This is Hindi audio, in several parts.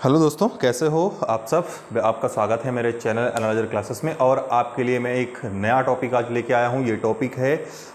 हेलो दोस्तों, कैसे हो आप सब। आपका स्वागत है मेरे चैनल एनालाइजर क्लासेस में। और आपके लिए मैं एक नया टॉपिक आज लेके आया हूँ। ये टॉपिक है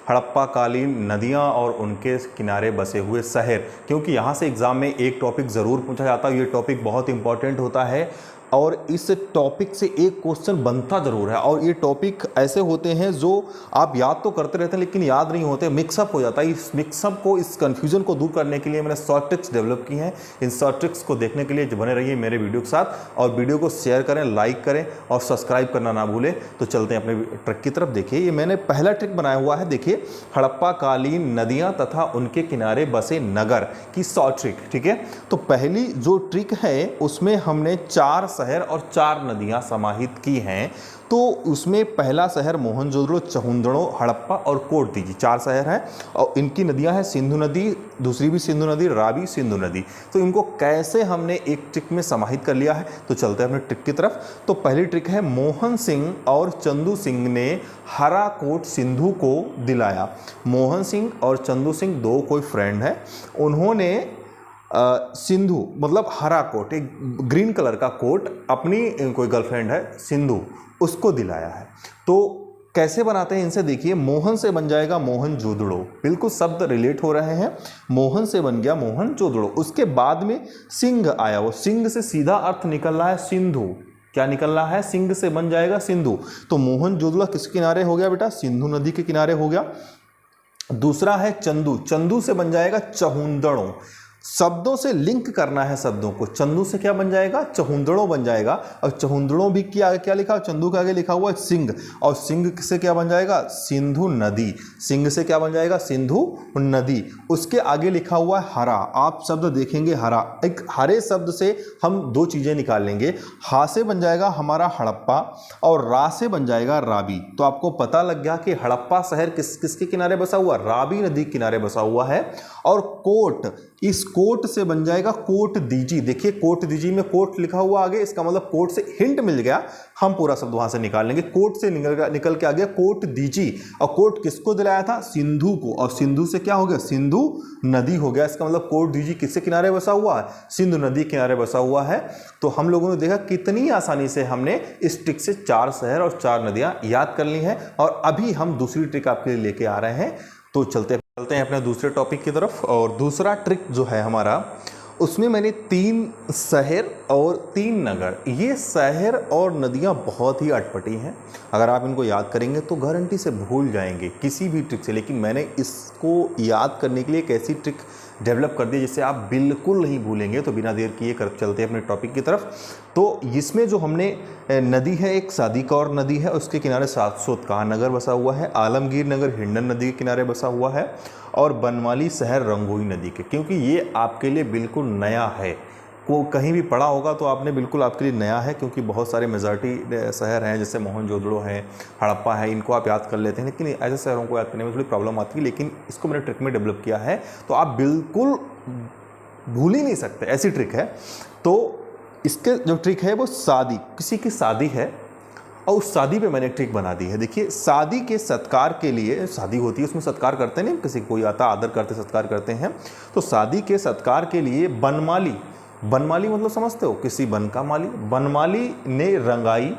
हड़प्पा कालीन नदियाँ और उनके किनारे बसे हुए शहर। क्योंकि यहाँ से एग्ज़ाम में एक टॉपिक ज़रूर पूछा जाता है। ये टॉपिक बहुत इंपॉर्टेंट होता है और इस टॉपिक से एक क्वेश्चन बनता ज़रूर है। और ये टॉपिक ऐसे होते हैं जो आप याद तो करते रहते हैं लेकिन याद नहीं होते, मिक्सअप हो जाता है। इस मिक्सअप को, इस कन्फ्यूजन को दूर करने के लिए मैंने शॉर्ट ट्रिक्स डेवलप की हैं। इन शॉर्ट ट्रिक्स को देखने के लिए बने रहिए मेरे वीडियो के साथ और वीडियो को शेयर करें, लाइक करें और सब्सक्राइब करना ना भूलें। तो चलते हैं अपने ट्रिक की तरफ। देखिए, ये मैंने पहला ट्रिक बनाया हुआ है। देखिए, हड़प्पा कालीन नदियाँ तथा उनके किनारे बसे नगर की शॉर्ट ट्रिक। ठीक है, तो पहली जो ट्रिक है उसमें हमने 4 शहर और 4 नदियां समाहित की हैं। तो उसमें पहला शहर मोहनजोदड़ो, चहुंदड़ो, हड़प्पा और कोटदीजी 4 शहर हैं और इनकी नदियां हैं सिंधु नदी, दूसरी भी सिंधु नदी, रावी सिंधु नदी। तो इनको कैसे हमने एक ट्रिक में समाहित कर लिया है, तो चलते हैं अपने ट्रिक की तरफ। तो पहली ट्रिक है, मोहन सिंह और चंदू सिंह ने हरा कोट सिंधु को दिलाया। मोहन सिंह और चंदू सिंह दो कोई फ्रेंड है। उन्होंने सिंधु मतलब हरा कोट, एक ग्रीन कलर का कोट अपनी कोई गर्लफ्रेंड है सिंधु, उसको दिलाया है। तो कैसे बनाते हैं इनसे देखिए। मोहन से बन जाएगा मोहनजोदड़ो, बिल्कुल शब्द रिलेट हो रहे हैं। मोहन से बन गया मोहनजोदड़ो। उसके बाद में सिंह आया, वो सिंह से सीधा अर्थ निकल रहा है सिंधु। क्या निकल रहा है? सिंह से बन जाएगा सिंधु। तो मोहनजोदड़ो किस किनारे हो गया बेटा? सिंधु नदी के किनारे हो गया। दूसरा है चंदू, चंदू से बन जाएगा चहुंदड़ो। शब्दों से लिंक करना है शब्दों को। चंदू से क्या बन जाएगा? चहुंदड़ो बन जाएगा। और चहुंदड़ो भी क्या लिखा? चंदू के आगे लिखा हुआ है सिंह, और सिंह से क्या बन जाएगा? सिंधु नदी। सिंह से क्या बन जाएगा? सिंधु नदी। उसके आगे लिखा हुआ है हरा। आप शब्द देखेंगे हरा, एक हरे शब्द से हम दो चीजें निकाल लेंगे। हा से बन जाएगा हमारा हड़प्पा और रा से बन जाएगा रावी। तो आपको पता लग गया कि हड़प्पा शहर किसके किनारे बसा हुआ? रावी नदी के किनारे बसा हुआ है। और कोट, इस कोट से बन जाएगा कोटदीजी। देखिए, कोटदीजी में कोट लिखा हुआ आगे, इसका मतलब कोट से हिंट मिल गया। हम पूरा शब्द वहां से निकाल लेंगे। कोट से निकल के आ गया कोटदीजी। और कोट किसको दिलाया था? सिंधु को। और सिंधु से क्या हो गया? सिंधु नदी हो गया। इसका मतलब कोटदीजी किसके किनारे बसा हुआ है? सिंधु नदी के किनारे बसा हुआ है। तो हम लोगों ने देखा कितनी आसानी से हमने इस ट्रिक से 4 शहर और 4 नदियां याद कर ली हैं। और अभी हम दूसरी ट्रिक आपके लिए लेके आ रहे हैं। तो चलते हैं अपने दूसरे टॉपिक की तरफ। और दूसरा ट्रिक जो है हमारा, उसमें मैंने 3 शहर और 3 नगर। ये शहर और नदियाँ बहुत ही अटपटी हैं। अगर आप इनको याद करेंगे तो गारंटी से भूल जाएंगे किसी भी ट्रिक से। लेकिन मैंने इसको याद करने के लिए एक ऐसी ट्रिक डेवलप कर दी जिससे आप बिल्कुल नहीं भूलेंगे। तो बिना देर किए चलते हैं अपने टॉपिक की तरफ। तो इसमें जो हमने नदी है, एक सादिकौर नदी है, उसके किनारे सोतकान नगर बसा हुआ है। आलमगीर नगर हिंडन नदी के किनारे बसा हुआ है। और बनमाली शहर रंगोई नदी के। क्योंकि ये आपके लिए बिल्कुल नया है, को कहीं भी पढ़ा होगा तो आपने बिल्कुल आपके लिए नया है। क्योंकि बहुत सारे मेजॉरिटी शहर हैं, जैसे मोहनजोदड़ो है, हड़प्पा है, इनको आप याद कर लेते हैं। लेकिन ऐसे शहरों को याद करने में थोड़ी प्रॉब्लम आती है। लेकिन इसको मैंने ट्रिक में डेवलप किया है तो आप बिल्कुल भूल ही नहीं सकते, ऐसी ट्रिक है। तो इसके जो ट्रिक है वो किसी की शादी है और उस शादी पे मैंने एक ट्रिक बना दी है। देखिए, शादी के सत्कार के लिए, शादी होती है उसमें सत्कार करते नहीं, किसी कोई आता आदर करते सत्कार करते हैं। तो शादी के सत्कार के लिए बनमाली, बनमाली मतलब समझते हो? किसी बन का माली। बनमाली ने रंगाई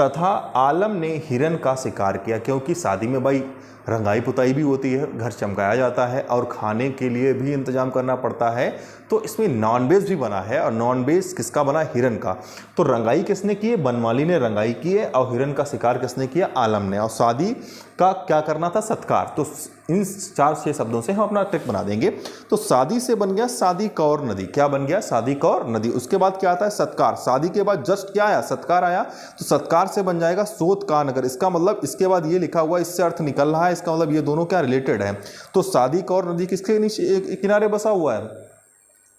तथा आलम ने हिरन का शिकार किया। क्योंकि शादी में भाई रंगाई पुताई भी होती है, घर चमकाया जाता है और खाने के लिए भी इंतजाम करना पड़ता है। तो इसमें नॉनवेज भी बना है और नॉनवेज किसका बना? हिरन का। तो रंगाई किसने की है? बनमाली ने रंगाई की है। और हिरन का शिकार किसने किया? आलम ने। और शादी का क्या करना था? सत्कार। तो इन 4-6 शब्दों से हम अपना ट्रिक बना देंगे। तो शादी से बन गया सादिकौर नदी। क्या बन गया? सादिकौर नदी। उसके बाद क्या आता है? सत्कार। शादी के बाद जस्ट क्या आया? सत्कार आया। तो सत्कार से बन जाएगा सोतकान नगर। इसका मतलब इसके बाद ये लिखा हुआ, इससे अर्थ निकल रहा है, इसका मतलब ये दोनों क्या रिलेटेड है। तो सादिकौर नदी किसके नीचे किनारे बसा हुआ है?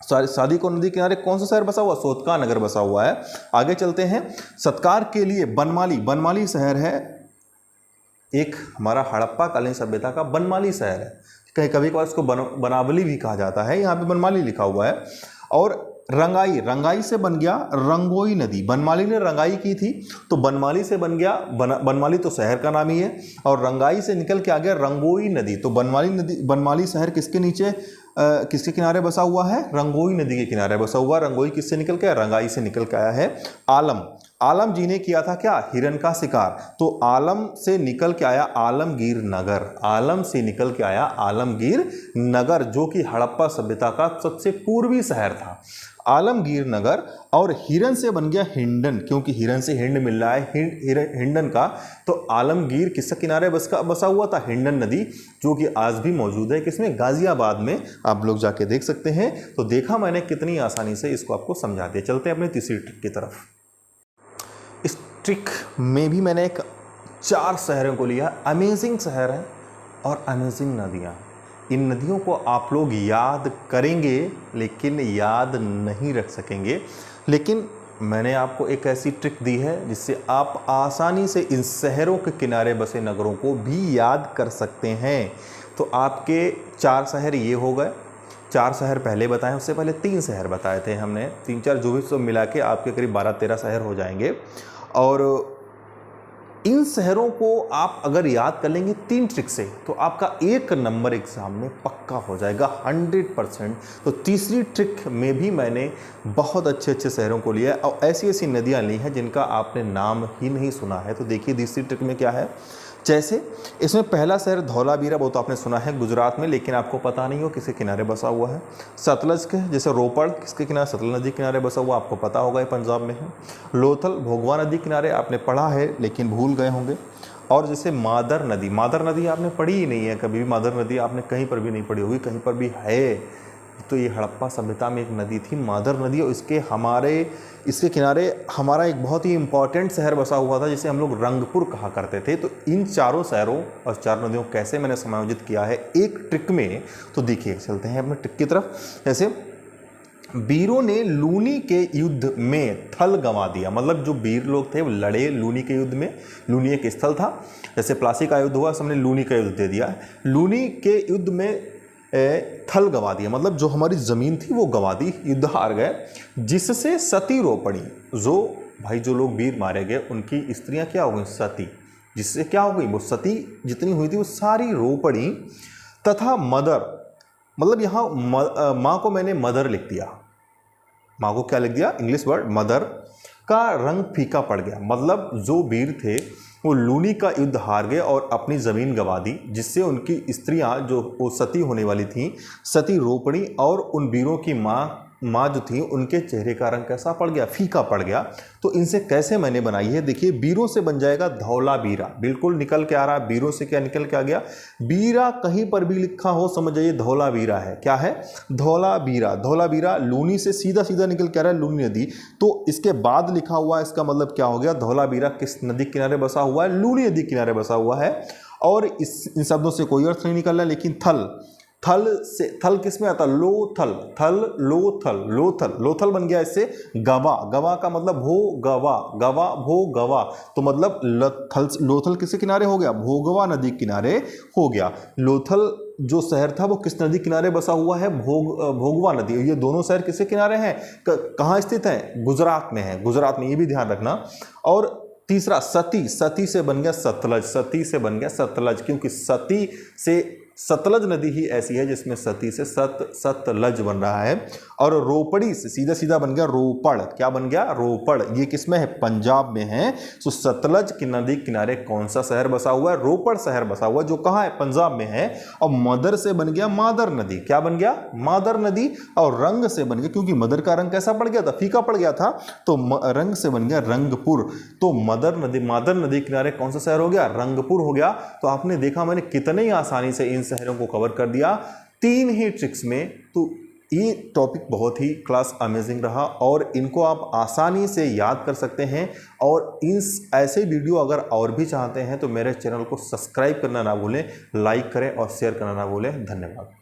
सादिकौर नदी किनारे कौन सा शहर बसा हुआ? सोतकान नगर बसा हुआ है। आगे चलते हैं। सत्कार के लिए बनमाली, बनमाली शहर है एक हमारा हड़प्पा कालीन सभ्यता का बनमाली शहर है। कहीं कभी कभार इसको बनावली भी कहा जाता है। यहाँ पे बनमाली लिखा हुआ है। और रंगाई, रंगाई से बन गया रंगोई नदी। बनमाली ने रंगाई की थी तो बनमाली से बन गया बनमाली तो शहर का नाम ही है। और रंगाई से निकल के आ गया रंगोई नदी। तो बनमाली नदी, बनमाली शहर किसके नीचे किसके किनारे बसा हुआ है? रंगोई नदी के किनारे बसा हुआ। रंगोई किससे निकल के आया? रंगाई से निकल के आया है। आलम जी ने किया था क्या? हिरन का शिकार। तो आलम से निकल के आया आलमगीर नगर। आलम से निकल के आया आलमगीर नगर, जो कि हड़प्पा सभ्यता का सबसे पूर्वी शहर था, आलमगीर नगर। और हिरन से बन गया हिंडन, क्योंकि हिरन से हिंड मिल रहा है, हिंडन का। तो आलमगीर किसके किनारे बसा हुआ था? हिंडन नदी, जो कि आज भी मौजूद है किसमें? गाजियाबाद में। आप लोग जाके देख सकते हैं। तो देखा मैंने कितनी आसानी से इसको आपको समझा दिया। चलते हैं अपनी तीसरी ट्रिक की तरफ। इस ट्रिक में भी मैंने 4 शहरों को लिया। अमेजिंग शहर है और अमेजिंग नदियाँ। इन नदियों को आप लोग याद करेंगे लेकिन याद नहीं रख सकेंगे। लेकिन मैंने आपको एक ऐसी ट्रिक दी है जिससे आप आसानी से इन शहरों के किनारे बसे नगरों को भी याद कर सकते हैं। तो आपके 4 शहर ये हो गए। 4 शहर पहले बताएं, उससे पहले 3 शहर बताए थे हमने। 3-4 जो भी सब मिला के आपके करीब 12-13 शहर हो जाएंगे। और इन शहरों को आप अगर याद कर लेंगे 3 ट्रिक से, तो आपका 1 नंबर एग्जाम में पक्का हो जाएगा 100%। तो तीसरी ट्रिक में भी मैंने बहुत अच्छे अच्छे शहरों को लिया है और ऐसी ऐसी नदियां ली हैं जिनका आपने नाम ही नहीं सुना है। तो देखिए तीसरी ट्रिक में क्या है। जैसे इसमें पहला शहर धौलावीरा, वो तो आपने सुना है गुजरात में, लेकिन आपको पता नहीं हो किसके किनारे बसा हुआ है। सतलज के जैसे रोपड़ किसके किनारे? सतलज नदी किनारे बसा हुआ, आपको पता होगा ये पंजाब में है। लोथल भोगवा नदी किनारे आपने पढ़ा है लेकिन भूल गए होंगे। और जैसे मादर नदी आपने पढ़ी ही नहीं है कभी भी। मादर नदी आपने कहीं पर भी नहीं पढ़ी होगी, कहीं पर भी है तो ये हड़प्पा सभ्यता में एक नदी थी मादर नदी। और इसके किनारे हमारा एक बहुत ही इंपॉर्टेंट शहर बसा हुआ था जिसे हम लोग रंगपुर कहा करते थे। तो इन चारों शहरों और 4 नदियों कैसे मैंने समायोजित किया है एक ट्रिक में, तो देखिए चलते हैं अपने ट्रिक की तरफ। जैसे वीरों ने लूनी के युद्ध में थल गंवा दिया, मतलब जो वीर लोग थे वो लड़े लूनी के युद्ध में। लूनी एक स्थल था, जैसे प्लासी का युद्ध हुआ, सबने लूनी का युद्ध दे दिया। लूनी के युद्ध में थल गंवा दिया, मतलब जो हमारी ज़मीन थी वो गंवा दी, युद्ध हार गए। जिससे सती रोपणी, जो लोग वीर मारे गए उनकी स्त्रियां क्या हो गई? सती। जिससे क्या हो गई? वो सती जितनी हुई थी वो सारी रोपणी। तथा मदर, मतलब यहाँ माँ को मैंने मदर लिख दिया। माँ को क्या लिख दिया? English word mother. का रंग फीका पड़ गया, मतलब जो वीर थे वो लूनी का युद्ध हार गए और अपनी ज़मीन गंवा दी, जिससे उनकी स्त्रियां जो वो सती होने वाली थीं, सती रोपणी, और उन वीरों की माँ जो थी उनके चेहरे का रंग कैसा पड़ गया? फीका पड़ गया। तो इनसे कैसे मैंने बनाई है, देखिए वीरों से बन जाएगा धौलावीरा, बिल्कुल निकल के आ रहा है। वीरों से क्या निकल के आ गया? वीरा कहीं पर भी लिखा हो समझ जाइए धौलावीरा है। क्या है? धौलावीरा। धौलावीरा लूनी से सीधा सीधा निकल के आ रहा है, लूनी नदी। तो इसके बाद लिखा हुआ है, इसका मतलब क्या हो गया? धौलावीरा किस नदी किनारे बसा हुआ है? लूनी नदी किनारे बसा हुआ है। और इन शब्दों से कोई अर्थ नहीं निकल रहा है, लेकिन थल किस में आता? लोथल। लोथल बन गया इससे गवा का मतलब भोगवा। तो मतलब लोथल किसके किनारे हो गया? भोगवा नदी किनारे हो गया। लोथल जो शहर था वो किस नदी किनारे बसा हुआ है? भोगवा नदी। ये दोनों शहर किसके किनारे हैं? कहाँ स्थित हैं? गुजरात में है। गुजरात में, ये भी ध्यान रखना। और तीसरा सती से बन गया सतलज। क्योंकि सती से सतलज नदी ही ऐसी है जिसमें सती से सतलज बन रहा है। और रोपड़ी से सीधा सीधा बन गया रोपड़। क्या बन गया? रोपड़। ये किस में है? पंजाब में है। तो सतलज की नदी किनारे कौन सा शहर बसा हुआ है? रोपड़ शहर बसा हुआ है, जो कहाँ है? पंजाब में है। और मदर से बन गया मादर नदी। क्या बन गया? मादर नदी। और रंग से बन गया, क्योंकि मदर का रंग कैसा पड़ गया था? फीका पड़ गया था, तो रंग से बन गया रंगपुर। तो मादर नदी किनारे कौन सा शहर हो गया? रंगपुर हो गया। तो आपने देखा मैंने कितने ही आसानी से इन शहरों को कवर कर दिया 3 ही ट्रिक्स में। तो ये टॉपिक बहुत ही क्लास अमेजिंग रहा और इनको आप आसानी से याद कर सकते हैं। और इन ऐसे वीडियो अगर और भी चाहते हैं तो मेरे चैनल को सब्सक्राइब करना ना भूलें, लाइक करें और शेयर करना ना भूलें। धन्यवाद।